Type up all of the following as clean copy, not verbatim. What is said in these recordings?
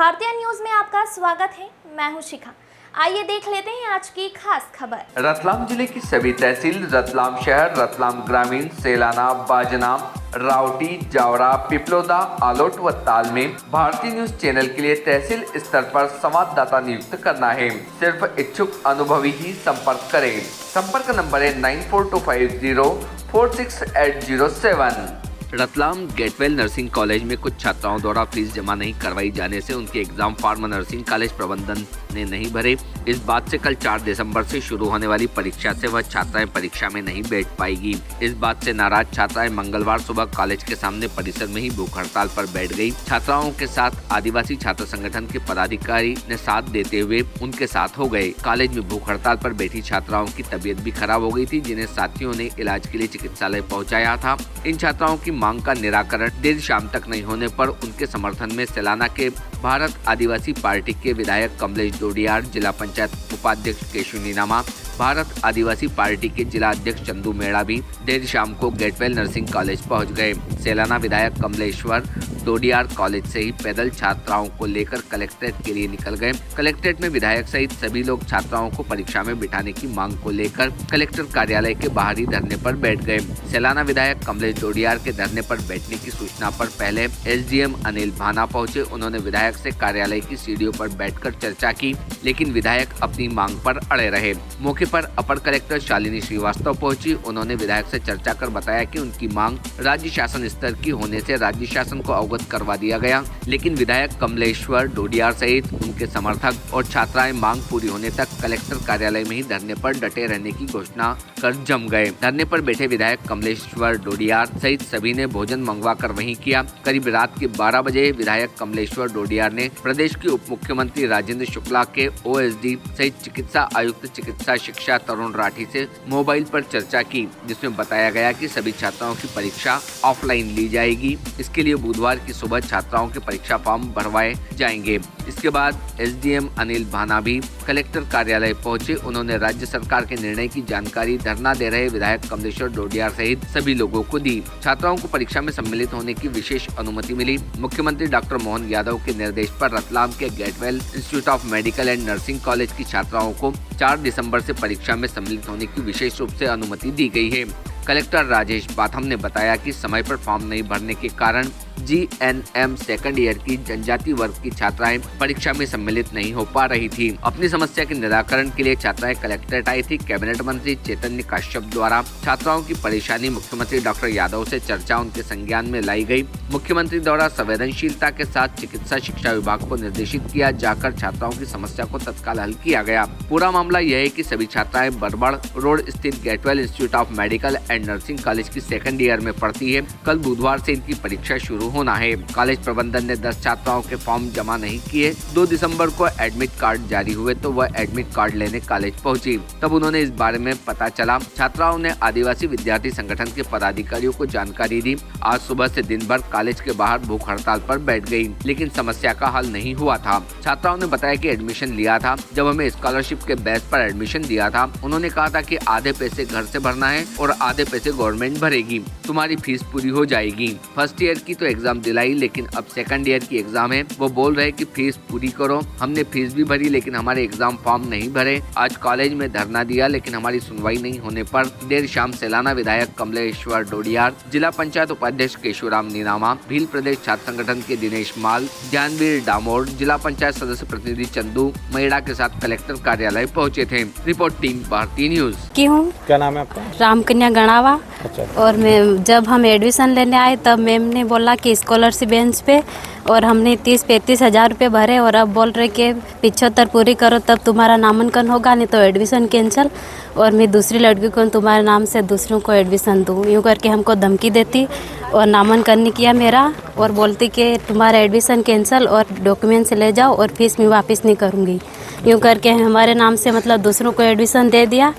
भारतीय न्यूज में आपका स्वागत है। मैं हूं शिखा। आइए देख लेते हैं आज की खास खबर। रतलाम जिले की सभी तहसील, रतलाम शहर, रतलाम ग्रामीण, सेलाना, बाजना, रावटी, जावरा, पिपलोदा, आलोट व ताल में भारतीय न्यूज चैनल के लिए तहसील स्तर पर संवाददाता नियुक्त करना है। सिर्फ इच्छुक अनुभवी ही संपर्क करें। संपर्क नंबर है 9425046807। रतलाम गेटवेल नर्सिंग कॉलेज में कुछ छात्राओं द्वारा फीस जमा नहीं करवाई जाने से उनके एग्जाम फॉर्म नर्सिंग कॉलेज प्रबंधन ने नहीं भरे। इस बात से कल 4 दिसंबर से शुरू होने वाली परीक्षा से वह छात्राएं परीक्षा में नहीं बैठ पाएगी। इस बात से नाराज छात्राएं मंगलवार सुबह कॉलेज के सामने परिसर में ही भूख हड़ताल पर बैठ गई। छात्राओं के साथ आदिवासी छात्र संगठन के पदाधिकारी ने साथ देते हुए उनके साथ हो गए। कॉलेज में भूख हड़ताल पर बैठी छात्राओं की तबीयत भी खराब हो गई थी, जिन्हें साथियों ने इलाज के लिए चिकित्सालय पहुँचाया था। इन छात्राओं की मांग का निराकरण देर शाम तक नहीं होने पर उनके समर्थन में सेलाना के भारत आदिवासी पार्टी के विधायक कमलेश डोडियार, जिला पंचायत उपाध्यक्ष केशु नीनामा, भारत आदिवासी पार्टी के जिला अध्यक्ष चंदू मेड़ा भी देर शाम को गेटवेल नर्सिंग कॉलेज पहुंच गए। सेलाना विधायक कमलेश्वर डोडियार कॉलेज से ही पैदल छात्राओं को लेकर कलेक्ट्रेट के लिए निकल गए। कलेक्ट्रेट में विधायक सहित सभी लोग छात्राओं को परीक्षा में बिठाने की मांग को लेकर कलेक्टर कार्यालय के बाहरी धरने पर बैठ गए। सेलाना विधायक कमलेश डोडियार के धरने पर बैठने की सूचना पर पहले एसडीएम अनिल भाना पहुंचे। उन्होंने विधायक से कार्यालय की सीढ़ियों पर बैठकर चर्चा की, लेकिन विधायक अपनी मांग पर अड़े रहे। मौके पर अपर कलेक्टर शालिनी श्रीवास्तव पहुंची। उन्होंने विधायक से चर्चा कर बताया कि उनकी मांग राज्य शासन स्तर की होने से राज्य शासन को अवगत करवा दिया गया, लेकिन विधायक कमलेश्वर डोडियार सहित उनके समर्थक और छात्राएं मांग पूरी होने तक कलेक्टर कार्यालय में ही धरने पर डटे रहने की घोषणा कर जम गए। धरने पर बैठे विधायक कमलेश्वर डोडियार सहित सभी ने भोजन मंगवा कर वहीं किया। करीब रात के 12 बजे विधायक कमलेश्वर डोडियार ने प्रदेश के उप मुख्यमंत्री राजेंद्र शुक्ला के ओएसडी सहित चिकित्सा आयुक्त चिकित्सा शिक्षा तरुण राठी से मोबाइल पर चर्चा की, जिसमें बताया गया कि सभी छात्राओं की परीक्षा ऑफलाइन ली जाएगी। इसके लिए बुधवार की सुबह छात्राओं के परीक्षा फॉर्म भरवाए जाएंगे। इसके बाद एसडीएम अनिल भाना भी कलेक्टर कार्यालय पहुंचे। उन्होंने राज्य सरकार के निर्णय की जानकारी धरना दे रहे विधायक कमलेश्वर डोडियार सहित सभी लोगों को दी। छात्राओं को परीक्षा में सम्मिलित होने की विशेष अनुमति मिली। मुख्यमंत्री डॉक्टर मोहन यादव के निर्देश पर रतलाम के Getwell institute of medical and nursing college की छात्राओं को 4 दिसंबर से परीक्षा में सम्मिलित होने की विशेष रूप से अनुमति दी गई है। कलेक्टर राजेश बाथम ने बताया कि समय पर फॉर्म नहीं भरने के कारण जीएनएम सेकंड ईयर की जनजाति वर्ग की छात्राएं परीक्षा में सम्मिलित नहीं हो पा रही थी। अपनी समस्या के निराकरण के लिए छात्राएं कलेक्ट्रेट आई थी। कैबिनेट मंत्री चैतन्य काश्यप द्वारा छात्राओं की परेशानी मुख्यमंत्री डॉक्टर यादव से चर्चा उनके संज्ञान में लाई गई। मुख्यमंत्री द्वारा संवेदनशीलता के साथ चिकित्सा शिक्षा विभाग को निर्देशित किया जाकर छात्राओं की समस्या को तत्काल हल किया गया। पूरा मामला यह है कि सभी छात्राएं बरबड़ रोड स्थित Getwell institute of medical and nursing college की सेकंड ईयर में पढ़ती है। कल बुधवार से इनकी परीक्षा शुरू होना है। कॉलेज प्रबंधन ने 10 छात्राओं के फॉर्म जमा नहीं किए। 2 दिसंबर को एडमिट कार्ड जारी हुए तो वह एडमिट कार्ड लेने कॉलेज पहुंची। तब उन्होंने इस बारे में पता चला। छात्राओं ने आदिवासी विद्यार्थी संगठन के पदाधिकारियों को जानकारी दी। आज सुबह से दिन भर कॉलेज के बाहर भूख हड़ताल पर बैठ गई, लेकिन समस्या का हल नहीं हुआ था। छात्राओं ने बताया कि एडमिशन लिया था। जब हमें स्कॉलरशिप के बेस पर एडमिशन दिया था, उन्होंने कहा था कि आधे पैसे घर से भरना है और आधे पैसे गवर्नमेंट भरेगी, तुम्हारी फीस पूरी हो जाएगी। फर्स्ट ईयर की तो एग्जाम दिलाई, लेकिन अब सेकंड ईयर की एग्जाम है। वो बोल रहे कि फीस पूरी करो। हमने फीस भी भरी, लेकिन हमारे एग्जाम फॉर्म नहीं भरे। आज कॉलेज में धरना दिया, लेकिन हमारी सुनवाई नहीं होने पर देर शाम सेलाना विधायक कमलेश्वर डोडियार, जिला पंचायत उपाध्यक्ष केशुराम नीनामा, भील प्रदेश छात्र संगठन के दिनेश माल, ज्ञानवीर डामोर, जिला पंचायत सदस्य प्रतिनिधि चंदू मेड़ा के साथ कलेक्टर कार्यालय पहुँचे थे। रिपोर्ट टीम भारतीय न्यूज की हूँ। क्या नाम है आपका? रामकन्या गणावा। अच्छा। और मैं जब हम एडमिशन लेने आए तब मैम ने बोला कि स्कॉलरशिप बेंच पे, और हमने 30-35 हज़ार रुपये भरे और अब बोल रहे कि 75 पूरी करो तब तुम्हारा नामांकन होगा, नहीं तो एडमिशन कैंसिल, और मैं दूसरी लड़की को तुम्हारे नाम से दूसरों को एडमिशन दूँ। यूँ करके हमको धमकी देती और नामांकन नहीं किया मेरा, और बोलती कि तुम्हारा एडमिशन कैंसिल और डॉक्यूमेंट्स ले जाओ और फीस मैं वापस नहीं करूँगी। यूँ करके हमारे नाम से मतलब दूसरों को एडमिशन दे दिया,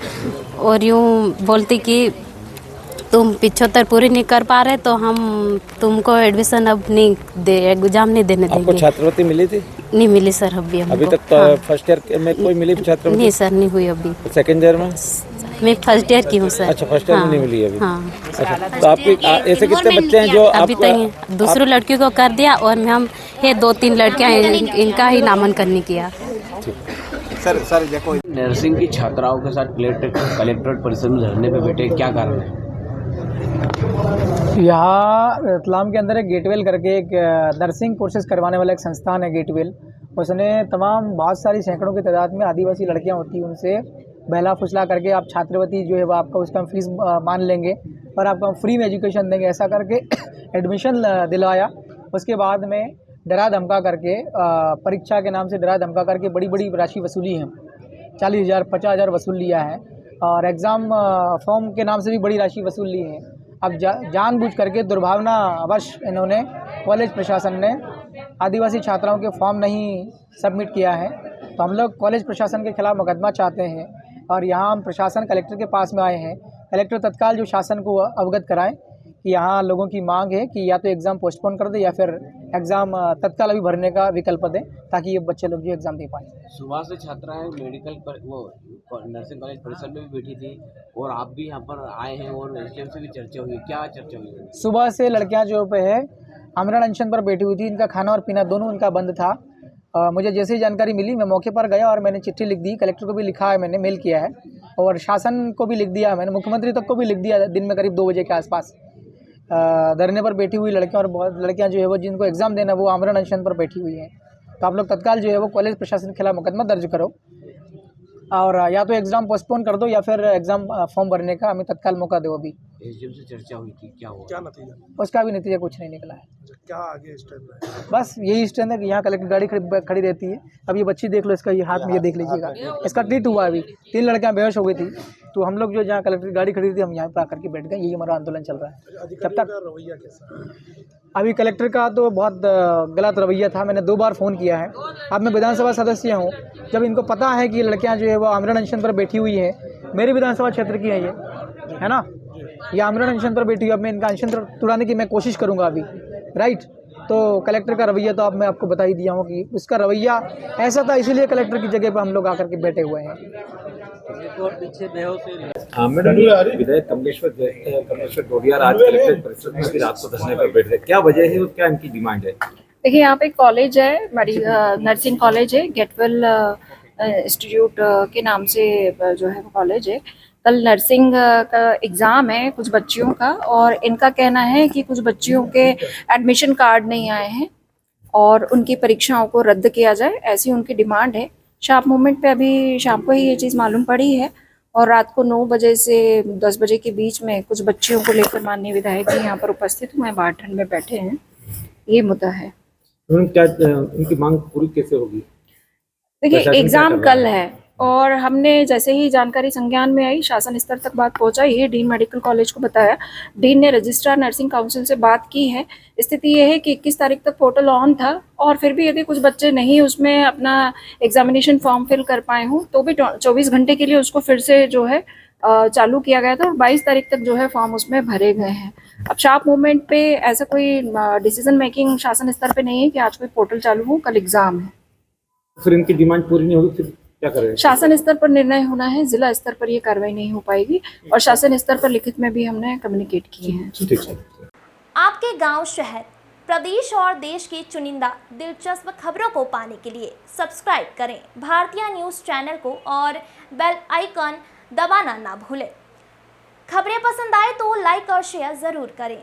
और यूँ बोलती कि तुम 75 पूरी नहीं कर पा रहे तो हम तुमको एडमिशन अब नहीं दे, एग्जाम नहीं देने देंगे। आपको छात्रवृत्ति मिली थी? नहीं मिली सर अभी तक तो हाँ। फर्स्ट ईयर में कोई मिली छात्रवृत्ति? नहीं सर, नहीं हुई अभी। सेकंड ईयर में? मैं फर्स्ट ईयर की हूँ सर। अच्छा, फर्स्ट ईयर में नहीं मिली अभी? हाँ। अच्छा, तो आपके ऐसे कितने बच्चे हैं जो अभी तक दूसरों लड़कियों को कर दिया, और हम है 2-3 लड़कियां इनका ही नामांकन नहीं किया। सर देखो, नर्सिंग की छात्राओं के साथ कलेक्ट्रेट परिसर में धरने पे बैठे, क्या कारण है? यहाँ रतलाम के अंदर एक गेटवेल करके एक नर्सिंग कोर्सेज करवाने वाला एक संस्थान है गेटवेल। उसने तमाम बहुत सारी सैकड़ों की तादाद में आदिवासी लड़कियाँ होती हैं, उनसे बहला फुसला करके आप छात्रवृत्ति जो है वो आपका उसका हम फीस मान लेंगे और आपको हम फ्री में एजुकेशन देंगे, ऐसा करके एडमिशन दिलवाया। उसके बाद में डरा धमका करके परीक्षा के नाम से डरा धमका करके बड़ी बड़ी राशि वसूली है, 40,000 50,000 वसूल लिया है और एग्ज़ाम फॉर्म के नाम से भी बड़ी राशि वसूल ली है। अब जानबूझ करके दुर्भावनावश इन्होंने कॉलेज प्रशासन ने आदिवासी छात्राओं के फॉर्म नहीं सबमिट किया है, तो हम लोग कॉलेज प्रशासन के खिलाफ मुकदमा चाहते हैं और यहाँ हम प्रशासन कलेक्टर के पास में आए हैं। कलेक्टर तत्काल जो शासन को अवगत कराएं कि यहाँ लोगों की मांग है कि या तो एग्ज़ाम पोस्टपोन कर दे या फिर एग्ज़ाम तत्काल अभी भरने का विकल्प दें ताकि ये बच्चे लोग जो एग्ज़ाम दे पाएँ। सुबह से छात्राएं मेडिकल पर वो नर्सिंग कॉलेज परिसर में भी बैठी थी और आप भी यहाँ पर आए हैं और एसडीएम से भी चर्चा हुई, क्या चर्चा हुई? सुबह से लड़कियां जो पे है आमरण अनशन पर बैठी हुई थी, इनका खाना और पीना दोनों इनका बंद था। मुझे जैसे ही जानकारी मिली मैं मौके पर गया और मैंने चिट्ठी लिख दी, कलेक्टर को भी लिखा है, मैंने मेल किया है और शासन को भी लिख दिया, मैंने मुख्यमंत्री तक को भी लिख दिया। दिन में करीब 2 बजे के आसपास धरने पर बैठी हुई लड़कियां और बहुत लड़कियां जो है वो जिनको एग्ज़ाम देना वो आमरण अनशन पर बैठी हुई हैं। तो आप लोग तत्काल जो है वो कॉलेज प्रशासन के खिलाफ मुकदमा दर्ज करो और या तो एग्ज़ाम पोस्टपोन कर दो या फिर एग्ज़ाम फॉर्म भरने का हमें तत्काल मौका दो। अभी एसडीएम से चर्चा हुई थी, क्या हुआ? क्या नतीजा? उसका भी नतीजा कुछ नहीं निकला है। क्या आगे स्टेप है? बस यही स्टैंड है कि यहाँ कलेक्टर गाड़ी खड़ी रहती है। अब ये बच्ची देख लो, इसका ये हाथ में ये देख लीजिएगा, इसका ट्रीट हुआ अभी। 3 लड़कियाँ बेहोश हो गई थी, तो हम लोग जो जहाँ कलेक्टर गाड़ी खड़ी थी हम यहाँ पर आकर के बैठ गए। यही हमारा आंदोलन चल रहा है जब तक। रवैया कैसा? अभी कलेक्टर का तो बहुत गलत रवैया था, मैंने 2 बार फ़ोन किया है। अब मैं विधानसभा सदस्य हूँ, जब इनको पता है कि लड़कियाँ जो है वो आमरण अनशन पर बैठी हुई हैं, मेरे विधानसभा क्षेत्र की है ये, है ना, ये आमरण अनशन पर बैठी हुई, अब मैं इनका अनशन तुड़ाने की मैं कोशिश करूँगा अभी, राइट। तो कलेक्टर का रवैया तो अब मैं आपको बता ही दिया हूँ कि उसका रवैया ऐसा था, इसीलिए कलेक्टर की जगह पर हम लोग आकर के बैठे हुए हैं। मैडम, विधायक कमलेश्वर डोडियार आज कलेक्ट्रेट परिसर में रात को धरने पर बैठ रहे, क्या वजह है और क्या इनकी डिमांड है? देखिए, यहाँ पे कॉलेज है, नर्सिंग कॉलेज है, गेटवेल इंस्टीट्यूट के नाम से जो है वो कॉलेज है। कल नर्सिंग का एग्ज़ाम है कुछ बच्चियों का और इनका कहना है कि कुछ बच्चियों के एडमिशन कार्ड नहीं आए हैं और उनकी परीक्षाओं को रद्द किया जाए, ऐसी उनकी डिमांड है। शार्प मूवमेंट पे अभी शाम को ही ये चीज़ मालूम पड़ी है और रात को 9 बजे से 10 बजे के बीच में कुछ बच्चियों को लेकर माननीय विधायक जी यहाँ पर उपस्थित हुए, बाहर ठंड में बैठे हैं। ये मुद्दा है। क्या उनकी मांग पूरी कैसे होगी? देखिए, एग्ज़ाम कल है और हमने जैसे ही जानकारी संज्ञान में आई, शासन स्तर तक बात पहुंचाई है, डीन मेडिकल कॉलेज को बताया, डीन ने रजिस्ट्रार नर्सिंग काउंसिल से बात की है। स्थिति ये है कि 21 तारीख तक पोर्टल ऑन था और फिर भी यदि कुछ बच्चे नहीं उसमें अपना एग्जामिनेशन फॉर्म फिल कर पाए हों तो भी 24 घंटे के लिए उसको फिर से जो है चालू किया गया था और 22 तारीख तक जो है फॉर्म उसमें भरे गए हैं। अब शार्प मूवमेंट पे ऐसा कोई डिसीजन मेकिंग शासन स्तर पे नहीं है कि आज कोई पोर्टल चालू हो, कल एग्जाम है। फिर इनकी डिमांड पूरी नहीं होगी, फिर क्या करें? शासन स्तर पर निर्णय होना है, जिला स्तर पर ये कार्रवाई नहीं हो पाएगी और शासन स्तर पर लिखित में भी हमने कम्युनिकेट किए हैं। ठीक है। आपके गांव, शहर, प्रदेश और देश की चुनिंदा दिलचस्प खबरों को पाने के लिए सब्सक्राइब करें भारतीय न्यूज़ चैनल को और बेल आइकन दबाना ना भूलें। खबरें पसंद आए तो लाइक और शेयर ज़रूर करें।